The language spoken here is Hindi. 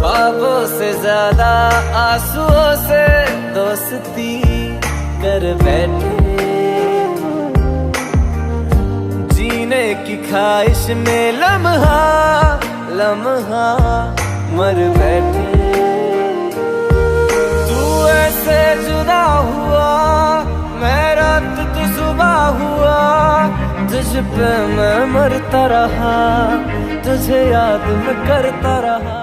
ख्वाबों से ज्यादा आंसुओं से दोस्ती कर बैठे, जीने की ख्वाहिश में लम्हा लम्हा मर बैठे। तू ऐसे जुदा हुआ, मैं रात तू सुबह हुआ, तुझ पे मैं मरता रहा, तुझे याद मैं करता रहा।